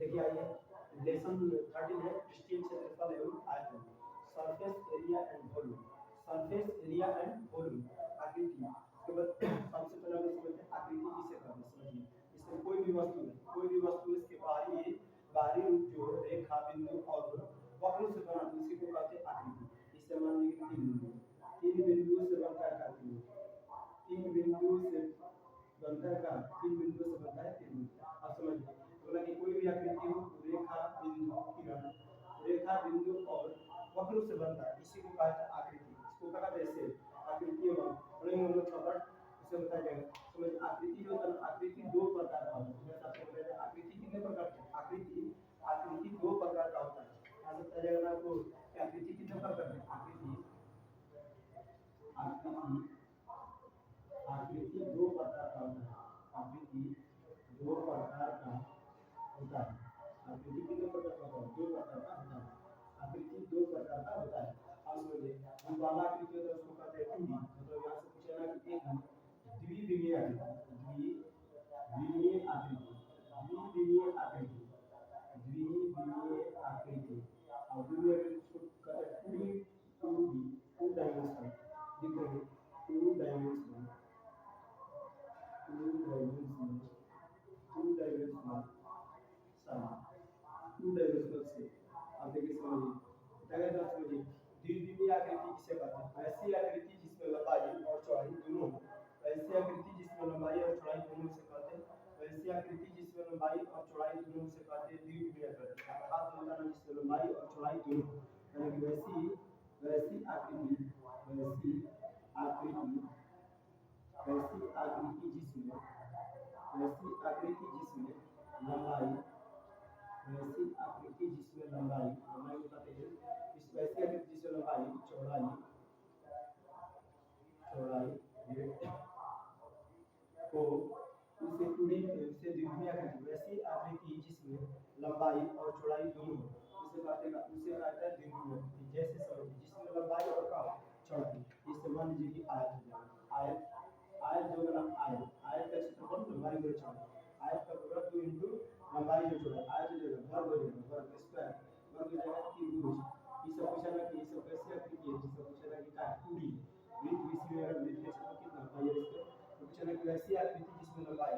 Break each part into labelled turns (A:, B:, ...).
A: देखिए आइए लेसन 13 है पृष्ठीय क्षेत्रफल एवं आयतन, surface area and volume, surface area and volume, आकृति के बाद सबसे पहले हम समझते हैं आकृति किसे कहते हैं। समझिए इसमें कोई भी वस्तु है, कोई भी वस्तु इसके बाहरी रूप जो रेखा बिंदु और वक्र से बना है उसी को कहते हैं आकृति। इससे मान लीजिए तीन बिंदुओं से बनता है आकृति, तीन बिंदुओं से बनता है का, तीन बिंदुओं से बनता है त्रिभुज। अब समझिए बोला कि कोई भी आकृति हो रेखा बिंदु किरण, रेखा बिंदु और वक्र से बनता है, इसी को कहते हैं आकृति। इसको कहा जैसे आकृति हम लोग छपट उसे बताया जाएगा। समझ आकृति जो है आकृति दो प्रकार का होता है। आपको बताया आकृति कितने प्रकार की, आकृति दो प्रकार का होता है। आज बताया जाएगा आपको आकृति कितने प्रकार की, आकृति दो प्रकार का होता है, आकृति दो प्रकार का होता है। आकृति कितने प्रकार का होता है, दो प्रकार का होता है। आकृति दो प्रकार का होता है। अब समझिए जो वाला आकृति होता है उसको कहते हैं 2D, मतलब यहाँ से पूछा ना कि एक द्विविमीय आकृति, द्विविमीय आकृति, द्विविमीय आकृति, द्विविमीय आकृति और द्विविमीय आकृति को कहते हैं 2D, 2 डायमेंशनल, दिख रहे हैं 2 dimensional, 2 dimensional, 2 dimensional two dimensional से। अब देखिए समझिए डायग्राम समझिए द्विविमीय आकृति किसे कहते हैं, ऐसी आकृति जिसमें लंबाई और चौड़ाई दोनों हो, ऐसी आकृति जिसमें लंबाई और चौड़ाई दोनों से कहते हैं, ऐसी आकृति जिसमें लंबाई और चौड़ाई दोनों से कहते हैं द्विविमीय आकृति। अर्थात होता है जिसमें लंबाई और चौड़ाई दोनों, यानी कि वैसी आकृति, वैसी आकृति, वैसी आकृति जिसमें, वैसी आकृति जिसमें लंबाई, वैसी आकृति जिसमें लंबाई बताते हैं, इस वैसी आकृति जिसमें लंबाई चौड़ाई को उसे द्विविमीय आकृति, वैसी आकृति जिसमें लंबाई और चौड़ाई दोनों हो उसे कहते हैं द्विविमीय आकृति। जैसे समझिए जिसमें लंबाई और चौड़ाई, इससे मान लीजिए कि आयत हो जाएगा, आयत जो है ना आयत का क्षेत्रफल लंबाई और चौड़ाई, आयत का पूरा 2 इंटू लंबाई और चौड़ाई, आयत हो जाएगा वर्ग हो जाएगा, वर्ग स्क्वायर वर्ग हो जाएगा त्रिभुज। ये सब पूछा ना कि ये सब कैसे आकृति है, ये सब पूछा ना कि क्या 2D वृत्त, इसमें अगर वृत्त का क्षेत्रफल कितना पाई है इसको तो पूछा ना कि वैसी आकृति जिसमें लंबाई,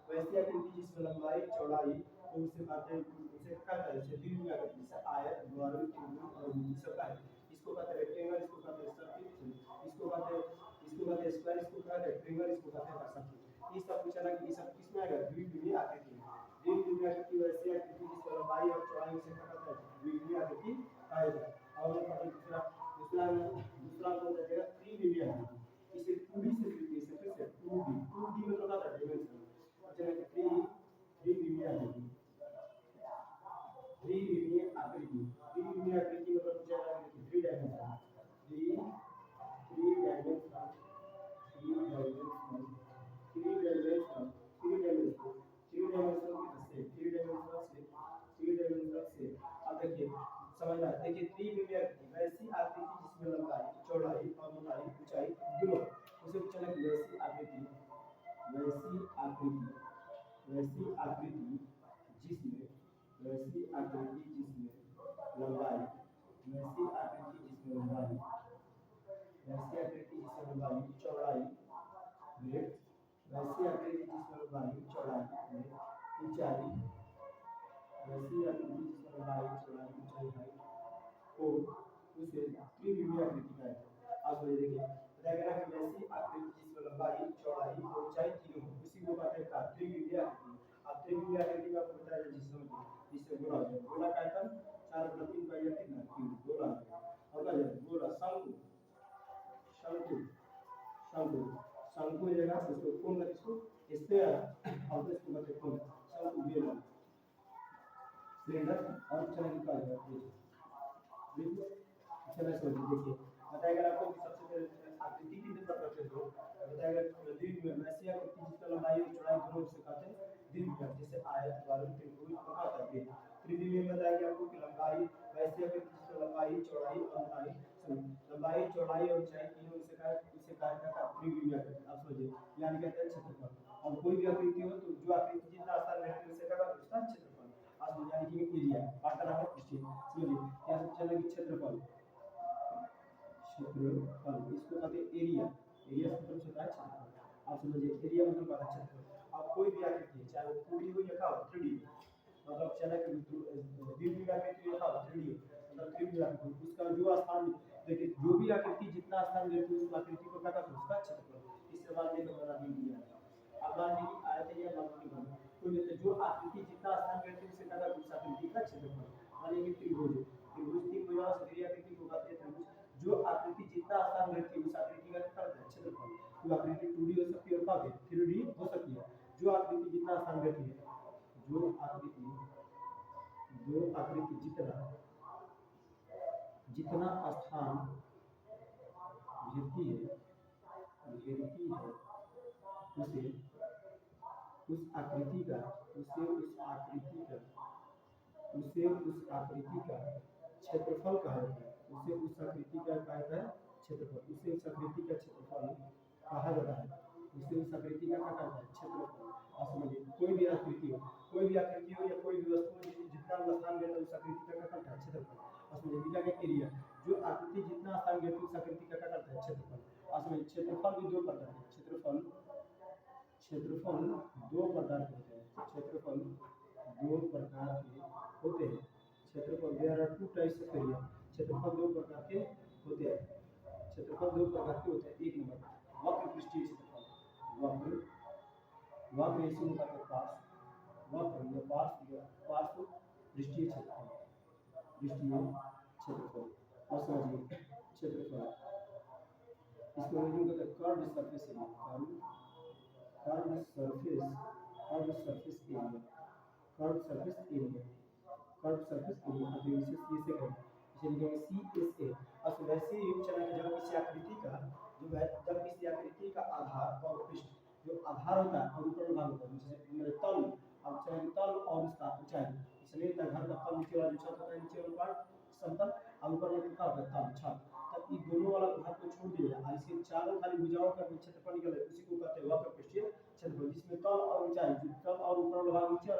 A: वैसी आकृति जिसमें लंबाई चौड़ाई तो उसे कहते हैं, उसे क्या कहते हैं द्विविमीय आकृति। जैसे आयत वर्ग त्रिभुज और ये सब का है, इसको कहते हैं रेक्टेंगल, इसको कहते हैं सर्किल, इसको कहते हैं स्क्वायर, इसको कहते हैं ट्रायंगल, इसको कहते हैं सर्किल। ये सब पूछा ना कि ये सब किसमें आएगा, द्विविमीय आकृति में। द्विविमीय आकृति वैसी आकृति जिसमें लंबाई और चौड़ाई उसे क्या कहते हैं, द्विविमीय आकृति कहा जाता है। और दूसरा दूसरा हो जाएगा त्रिविमीय आकृति, इसे 2D से लिखिए, इसे कैसे 2D मतलब क्या है डायमेंशन, चलिए त्रिविमीय आकृति, त्रिविमीय आकृति, त्रिविमीय आकृति मतलब पूछा जाएगा कि 3 dimension, 3 dimension, 3 dimension, 3 dimension, 3 dimension, 3 dimension से। अब देखिए समझना, देखिए त्रिविमीय आकृति वैसी आकृति जिसमें लंबाई चौड़ाई और मोटाई ऊंचाई दोनों, उसे चले वैसी आकृति, वैसी आकृति, वैसी आकृति जिसमें, वैसी आकृति जिसमें लंबाई, वैसी आकृति जिसमें लंबाई, वैसी आकृति जिसमें लंबाई चौड़ाई ब्रेड, वैसी आकृति जिसमें लंबाई चौड़ाई ऊंचाई, वैसी आकृति जिसमें लंबाई चौड़ाई ऊंचाई है को उसे त्रिविमीय आकृति कहते हैं। अब देखिए बताया कि वैसी आकृति जिसमें लंबाई चौड़ाई और ऊंचाई तीनों हो उसी को कहते हैं त्रिविमीय आकृति। अब त्रिविमीय आकृति का आपको बताया जिससे गोला हो जाए, गोला का आयतन 4/3 पाई कितना 3 गोला और क्या जाए गोला, शंकु, शंकु, शंकु, शंकु हो जाएगा, इसको कोण का इसको स्फीयर और इसको कहते हैं कोण, शंकु बेलन सिलेंडर और चलन का है। चलो समझिए देखिए बताएगा आपको कि सबसे पहले आकृति कितने प्रकार के हो बताएगा, द्विविमीय वैसी आकृति जिसका लंबाई और चौड़ाई दोनों से कहते हैं द्विविमीय, जैसे आयत वर्ग त्रिभुज प्रकार का। त्रिविमीय बताएगा आपको कि लंबाई वैसी आकृति जिसका लंबाई चौड़ाई और मोटाई, लंबाई चौड़ाई और ऊंचाई तीनों से का इसे कहा जाता है त्रिविमीय आकृति। आप समझिए यानी कहते हैं क्षेत्रफल, और कोई भी आकृति हो तो जो आकृति जितना आसान रहती है उसे क्या कहते हैं उसका क्षेत्रफल। आज एरिया मतलब बात क्षेत्रफल। अब कोई भी आकृति है, चाहे वो 2D हो या क्या हो 3D मतलब चला कि द्विमीय आकृति हो या 3D मतलब त्रिभुज आकृति, उसका जो स्थान देखिए जो भी आकृति जितना स्थान लेती है उस आकृति को क्या कहते हैं उसका क्षेत्रफल। इससे मान लीजिए बना दिया अब मान लीजिए आयत या लंबी बना तो जो आकृति जितना स्थान लेती है उससे क्या कहते हैं उस आकृति का क्षेत्रफल। मान लीजिए त्रिभुज त्रिभुज तीन भुजाओं से घिरी आकृति को कहते हैं त्रिभुज। जो आकृति जितना स्थान लेती है उस आकृति का क्या कहते हैं क्षेत्रफल। तो आकृति 2D हो सकती है और क्या 3D हो सकती है। जो आकृति जितना स्थान लेती है जो आकृति जितना स्थान घेरती है उसे उस आकृति का क्षेत्रफल कहा जाता है। उसे उस आकृति का क्या है क्षेत्रफल। उसे उस आकृति का क्षेत्रफल कहा जाता है। उसे उस आकृति का क्या कहता है क्षेत्रफल। आप समझिए कोई भी आकृति हो या कोई भी वस्तु जितना स्थान लेता है उस आकृति का क्या कहता है क्षेत्रफल। आप समझिए लिखा गया एरिया जो आकृति जितना स्थान लेती है उस आकृति का क्या कहता है क्षेत्रफल। आप समझिए क्षेत्रफल भी दो प्रकार के क्षेत्रफल दो प्रकार के होते हैं। क्षेत्रफल दो प्रकार के होते हैं। क्षेत्रफल there are two types of area. क्षेत्रफल दो प्रकार के होते हैं। एक नंबर वक्र पृष्ठीय क्षेत्रफल। वक्र इसी को कहते हैं पार्श्व पृष्ठीय क्षेत्रफल। और समझिए क्षेत्रफल इसको हम कहते हैं curved surface area. Curved surface area तो इसे कहें इसे लिखेंगे CSA। अब वैसे ही चला कि जब किसी आकृति का आधार और पृष्ठ जो आधार होता है और ऊपर भाग होता है जैसे मेरे तल अब चाहे तल और उसका ऊंचाई इसलिए घर का तल नीचे वाला जो छत होता है नीचे वाला पार्ट समतल और ऊपर वाला क्या होता है तल छत। तब ये दोनों वाला भाग को छोड़ दिया जाए इसके चारों खाली भुजाओं का क्षेत्रफल निकले उसी को कहते हैं वक्र पृष्ठीय क्षेत्रफल जिसमें तल और ऊंचाई तल और ऊपर वाला भाग नीचे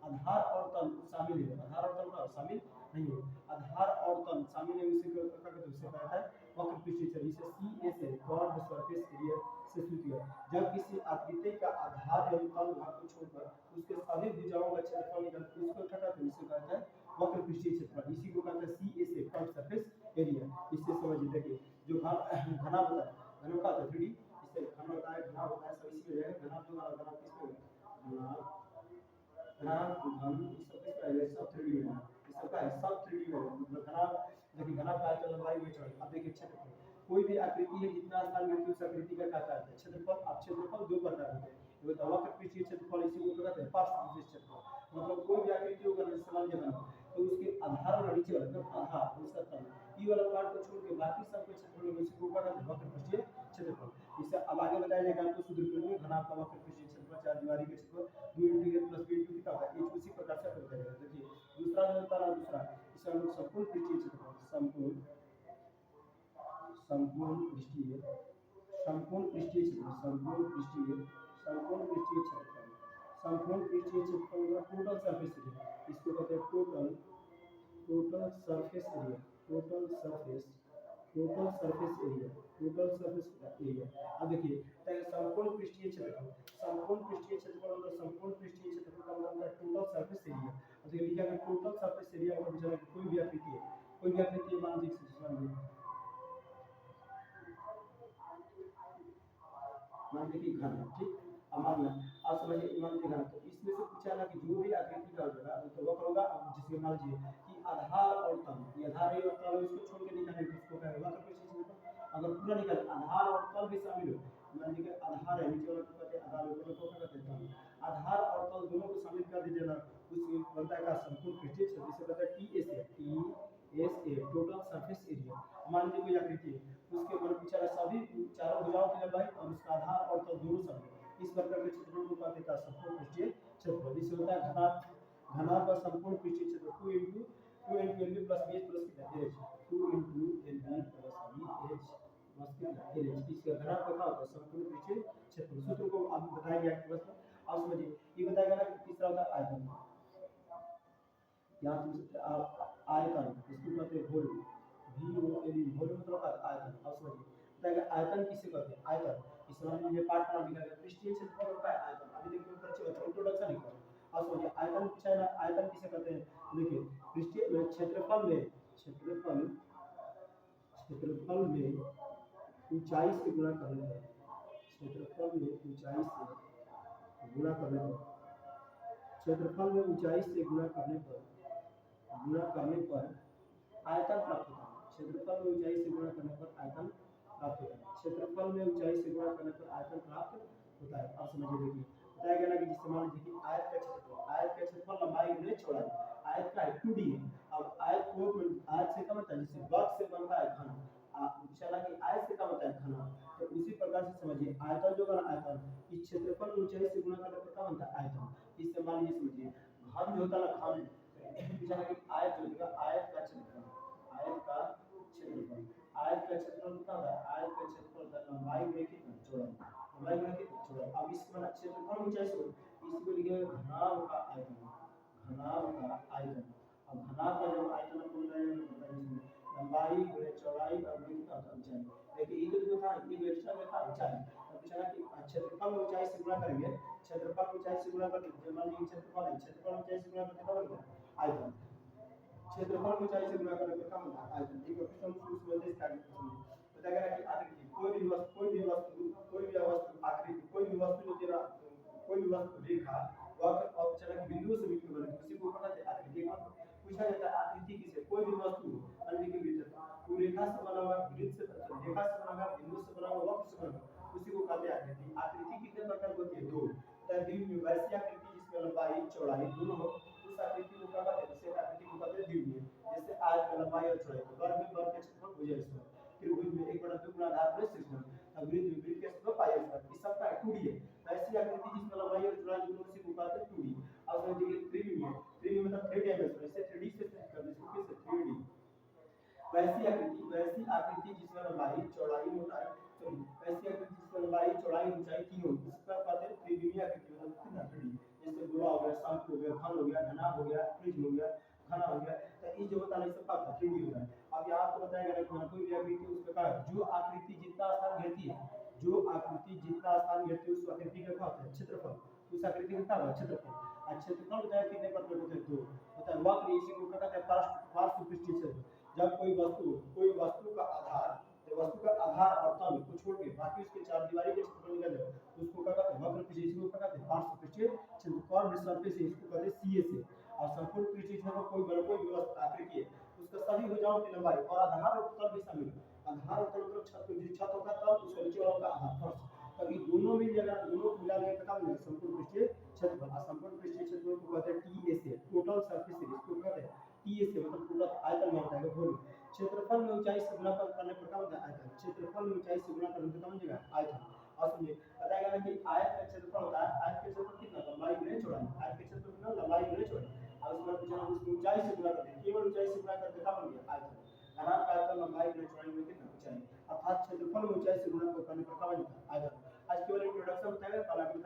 A: आधार और तल शामिल है। आधार और तल का शामिल नहीं है। आधार और तल शामिल है उसी को क्या कहते हैं उससे कहता है वक्र पृष्ठीय क्षेत्रफल। जिसे CSA कर्व्ड सरफेस एरिया से सूचित है। जब किसी आकृति का आधार एवं तल भाग को छोड़कर उसके सभी भुजाओं का क्षेत्रफल निकलता है उसको क्या कहते हैं उसे कहता है वक्र पृष्ठीय क्षेत्रफल। इसी को कहते हैं CSA कर्व्ड सरफेस एरिया। इससे समझिए देखिए जो घना होता है घना का 3D इससे घना होता है घना होता है सब इसी में रहेगा। घना जो घना किस में घना घन सब किस में सब 3D में इस सब का सब 3D में मतलब घना देखिए घना का तो लंबाई में चौड़ाई। अब देखिए क्षेत्रफल कोई भी आकृति है जितना स्थान लेती है उस आकृति का क्या कहते हैं क्षेत्रफल। अब क्षेत्रफल दो प्रकार के होते हैं वक्र पृष्ठीय क्षेत्रफल इसी को कहते हैं पार्श्व पृष्ठीय क्षेत्रफल। मतलब कोई भी आकृति होगा जैसे मान लीजिए तो उसके आधार वाला नीचे वाला आधार उसका तल ई वाला पार्ट को छोड़ के बाकी सब के क्षेत्रफल में इसी को कहते हैं वक्र पृष्ठीय क्षेत्रफल। इससे अब आगे बताया जाएगा आपको सूत्र में घना का वक्र पृष्ठीय क्षेत्रफल चार दीवारी के क्षेत्रफल 2 × a + b × कितना होगा ये उसी प्रकार से होता है। देखिए दूसरा जो होता है दूसरा इसे हम लोग संपूर्ण पृष्ठीय क्षेत्रफल संपूर्ण पृष्ठीय क्षेत्रफल टोटल सरफेस एरिया। इसको कहते हैं टोटल सरफेस एरिया। अब देखिए संपूर्ण पृष्ठीय क्षेत्रफल मतलब संपूर्ण पृष्ठीय क्षेत्रफल का मतलब है टोटल सरफेस एरिया। अब देखिए लिखा है टोटल सरफेस एरिया का मतलब कोई भी आकृति मान लीजिए घन है ठीक। अब मान लिया आप समझिए मान लीजिए घन तो इसमें से पूछा ना कि जो भी आकृति का होगा तो वक्र होगा जिसमें मान लीजिए कि आधार और तल ये आधार और तल इसको छोड़ के निकालेंगे उसको क्या होगा वक्र पृष्ठीय क्षेत्रफल। अगर पूरा निकाले आधार और तल भी शामिल हो मान लीजिए आधार है नीचे वाला को कहते हैं आधार ऊपर को क्या कहते हैं तल। आधार और तल दोनों को शामिल कर दीजिए ना उस बनता है संपूर्ण पृष्ठीय क्षेत्रफल जिसे कहते हैं TSA टोटल सरफेस एरिया। मान लीजिए कोई आकृति है उसके ऊपर पूछा सभी चारों भुजाओं की लंबाई और उसका आधार और तल दोनों शामिल इस वक्र के क्षेत्रफल को कहते हैं संपूर्ण पृष्ठीय क्षेत्रफल। जिससे होता है घना का संपूर्ण पृष्ठीय क्षेत्रफल 2 × LB + BH + कितना LH 2 × LB + BH + कितना LH। इसका घना का क्या होता है संपूर्ण पृष्ठीय क्षेत्रफल। सूत्र को आप बताएंगे आपके पास आप समझिए ये बताएगा ना कि तीसरा होता है आयतन। यहाँ आप आयतन इसको कहते हैं वॉल्यूम VOLUM वॉल्यूम मतलब आयतन। आप समझिए बताएगा आयतन किसे कहते हैं आयतन इस समझ लीजिए पार्ट का लिखा गया पृष्ठीय क्षेत्रफल होता है आयतन। अभी देखिए परिचय होता है इंट्रोडक्शन लिखा है। अब समझिए आयतन पूछा है ना, आयतन किसे कहते हैं? देखिए पृष्ठीय क्षेत्रफल में क्षेत्रफल में ऊंचाई से गुणा करने पर, क्षेत्रफल में ऊंचाई से गुणा करने पर, क्षेत्रफल में ऊंचाई से गुणा करने पर आयतन प्राप्त होता है। क्षेत्रफल में ऊंचाई से गुणा करने पर आयतन प्राप्त होता है। क्षेत्रफल में ऊंचाई से गुणा करने पर आयतन प्राप्त होता है। अब समझिए देखिए बताया गया ना कि जिससे मान लीजिए कि आयत का क्षेत्रफल लंबाई गुणे चौड़ाई, आयत का 2D है। अब आयत को आयत से क्या बनता है? जैसे वर्ग से बनता है घन, चला कि आयत से क्या होता है? घना। तो उसी प्रकार से समझिए आयतन जो बना आयतन इस क्षेत्रफल में ऊंचाई से गुणा करने पर क्या बनता है? आयतन। इससे मान लीजिए समझिए घन जो होता है ना, घन चला कि आयत जो होगा आयत का क्षेत्रफल, आयत का क्षेत्रफल, आयत का क्षेत्रफल कितना होता है? आयत का क्षेत्रफल का लंबाई गुणे कितना? चौड़ाई, लंबाई गुणे कितना? चौड़ाई। अब इसको ना क्षेत्रफल ऊंचाई से इसको लिखेंगे घनाभ का आयतन, घनाभ का आयतन। अब घनाभ का जो आयतन आपको बताया लंबाई गुणे चौड़ाई और गुणे कितना होता है? ऊंचाई। देखिए ये जो था ये एक्स्ट्रा में था ऊंचाई। अब पूछा कि क्षेत्रफल में ऊंचाई से गुणा करेंगे, क्षेत्रफल ऊंचाई से गुणा करके मान लीजिए क्षेत्रफल है, क्षेत्रफल ऊंचाई से गुणा करके क्या बनेगा? आयतन। क्षेत्रफल ऊंचाई से गुणा करने पर क्या बनता है? आयतन। ठीक है, फिर हम शुरू से बोलते हैं स्टार्ट करते हैं। बताया गया कि आकृति कोई भी वस्तु आकृति कोई भी वस्तु जो तेरा कोई भी वस्तु रेखा वक्र और चलक बिंदु से मिलकर बने उसी को कहते हैं आकृति। पूछा जाता है आकृति किसे? कोई भी वस्तु अन्य के भीतर वो रेखा से बना हुआ, वृत्त से रेखा से बना हुआ, बिंदु से बना हुआ, वक्र से बना हुआ, उसी को कहते हैं आकृति। आकृति कितने प्रकार की होती है? दो। द्विमीय वैसी आकृति जिसमें लंबाई चौड़ाई दोनों हो, उस आकृति को क्या कहते हैं? दूसरे आकृति को कहते हैं द्विमीय। जैसे आयत का लंबाई और चौड़ाई, तो वर्ग में वर्ग का क्षेत्रफल भुजा स्क्वायर, त्रिभुज में 1/2 आधार पर सिस्टम, अब वृत्त में वृत्त का क्षेत्रफल पाई स्क्वायर। इस सब का 2D है। ऐसी आकृति जिसमें लंबाई और चौड़ाई दोनों उसी को कहते हैं 2D। अब समझिए त्रिमीय, त्रिमीय मतलब 3 डायमेंशन, इसे 3D से कर दें, इसको कैसे? 3D। वैसी आकृति जिसमें लंबाई चौड़ाई मोटाई वैसी आकृति जिसमें लंबाई चौड़ाई ऊंचाई तीनों, इसका कहते हैं त्रिविमीय आकृति मतलब कितना? 3D। जैसे गोला हो गया, शंख हो गया, घन हो गया, घनाभ हो गया, प्रिज्म हो गया, घना हो गया। तो ये जो होता है सब का 3D होता है। अब यहाँ आपको बताया गया कि कोई भी आकृति उस प्रकार जो आकृति जितना स्थान घेरती है, जो आकृति जितना स्थान घेरती है उस आकृति का क्या होता है? क्षेत्रफल। उस आकृति का क्या होता है? क्षेत्रफल। क्षेत्रफल बताया कितने प्रकार होते हैं? 2 होता है। वक्र इसी को कहते हैं पार्श्व पृष्ठीय क्षेत्र। जब कोई वस्तु का आधार, तो वस्तु का आधार और तल को छोड़ के बाकी उसके चार दीवारी के क्षेत्रफल निकल जाए तो उसको क्या कहते हैं? वक्र पृष्ठीय, इसको क्या कहते हैं? पार्श्व पृष्ठीय क्षेत्र। कर्व सरफेस है, इसको कहते हैं CA से। और संपूर्ण पृष्ठीय क्षेत्र कोई बड़ा कोई व्यवस्था आकृति है उसका सभी भुजाओं की लंबाई और आधार और तल भी शामिल है। आधार और तल मतलब छत, जो छत होगा तब उसका नीचे वाला का आधार फर्श, तब ये दोनों मिल जाएगा, दोनों मिला देंगे तो क्या संपूर्ण पृष्ठीय क्षेत्रफल। और संपूर्ण पृष्ठीय क्षेत्रफल को कहते हैं TA से, टोटल सरफेस एरिया, इसको कहते हैं TA से, मतलब पूरा आयतन में होता है वॉल्यूम। क्षेत्रफल में ऊंचाई से गुणा करने पर क्या होता है? आयतन। क्षेत्रफल में ऊंचाई से गुणा करने पर क्या हो जाएगा? आयतन। और समझिए बताया गया कि आयत का क्षेत्रफल होता है, आयत का क्षेत्रफल कितना? लंबाई गुणे चौड़ाई, आयत का क्षेत्रफल कितना? लंबाई गुणे चौड़ाई। अब इसमें पूछा हम उसकी ऊंचाई से गुणा करते हैं, केवल ऊंचाई से गुणा करके क्या बन गया? आयतन। घनाभ का आयतन लंबाई गुणे चौड़ाई में कितना? ऊंचाई। अर्थात क्षेत्रफल में ऊंचाई से गुणा करने पर क्या बन जाता है? आयतन। आज केवल इंट्रोडक्शन बताया गया, कल आगे